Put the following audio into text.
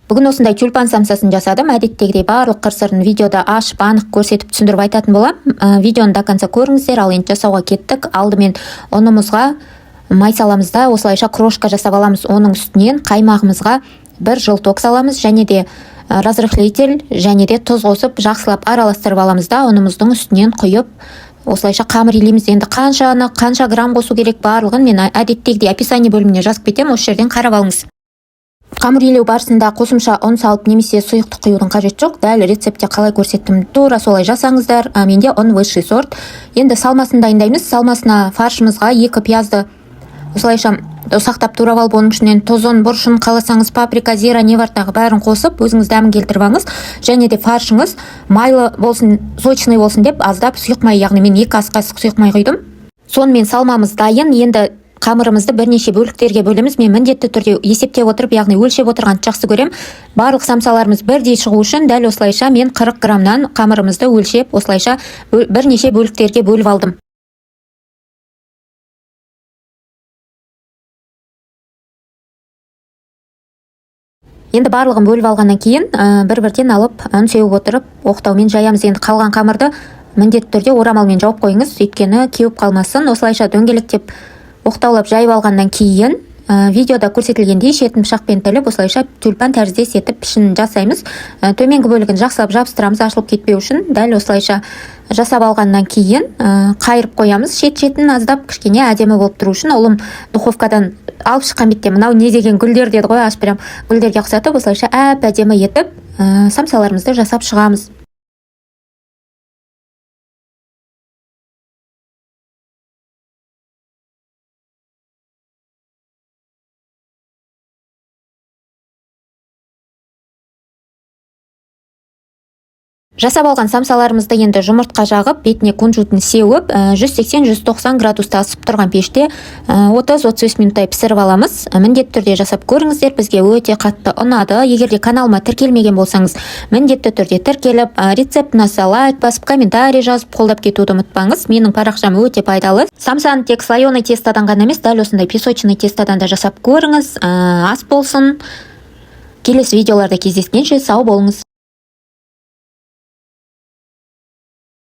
Бүгін осындай тюльпан самсасын жасадым. Әдеттегідей барлық қыр-сырын видеода ашып, анық көрсетіп түсіндіріп айтатын боламын. Видеоны до конца көріңіздер. Ал енді жасауға кеттік. Алдымен ұнымызға май саламыз да осылайша крошка жасап аламыз. Оның үстінен қаймағымызға бір желток саламыз, және де разрыхлитель және де тұз қосып жақсылап араластырып аламыз да ұнымыздың үстінен құйып осылайша қамыр илейміз. Енді қанша грамм қосу керек барлығын мен әдеттегідей описание бөліміне жазып кетемін, осы жерден қарап алыңыз. Қамыр илеу барысында қосымша ұн салып немесе сұйықты құюдың қажеті жоқ. Дәл рецептте қалай көрсеттім, тура солай жасаңыздар. Менде ұн высший сорт. Енді салмасын дайындаймыз. Салмасына фаршымызға 2 пиязды осылайша ұсақтап турап алып, оның ішінен тұзын, бұршын, қаласаңыз паприка, зира не бар тағы бәрін қосып, өзіңіз дәмін келтіріп алыңыз. Және де фаршыңыз майлы болсын, сочный болсын деп аздап сұйық май, яғни мен 2 ас қасық сұйық май құйдым. Сонымен салмамыз дайын. Енді қамырымызды бірнеше бөліктерге бөлеміз. Мен міндетті түрде есептеп отырып, яғни өлшеп отырғанды жақсы көрем. Барлық самсаларымыз бірдей шығу үшін дәл осылайша мен 40 граммнан қамырымызды өлшеп, осылайша бірнеше бөліктерге бөліп алдым. Енді барлығын бөліп алғаннан кейін бір-бірден алып ұн сеуіп отырып оқтаумен жаямыз. Енді қалған қамырды міндетті түрде орамалмен жауып қойыңыз, өйткені кеуіп қалмасын. Осылайша дөңгелектеп оқтаулап жайып алғаннан кейін видеода көрсетілгендей шетін пышақпен тіліп осылайша тюльпан тәріздес етіп пішінін жасаймыз. Төменгі бөлігін жақсылап жабыстырамыз, ашылып кетпеу үшін. Дәл осылайша жасап алғаннан кейін қайырып қоямыз. Шет-шетін аздап кішкене әдемі болып тұру үшін. Ұлым духовкадан алып шыққан бетте мынау не деген гүлдер деді ғой, ашып берем. Гүлдерге ұқсатып осылайша әдемі етіп самсаларымызды жасап шығамыз. Жасап алған самсаларымызды енді жұмыртқа жағып, бетіне кунжутын сеуіп, 180-190 градуста ысып тұрған пеште 30-35 минуттай пісіріп аламыз. Міндетті түрде жасап көріңіздер, бізге өте қатты ұнады. Егер де каналыма тіркелмеген болсаңыз, міндетті түрде тіркеліп, рецепт ұнаса лайк басып, комментарий жазып, қолдап кетуді ұмытпаңыз. Менің парақшам өте пайдалы. Самсаны тек слоеный тестадан ғана емес, дәл осындай песочный тестадан да жасап көріңіз. Ас болсын. Келесі видеоларда кездескенше сау болыңыз.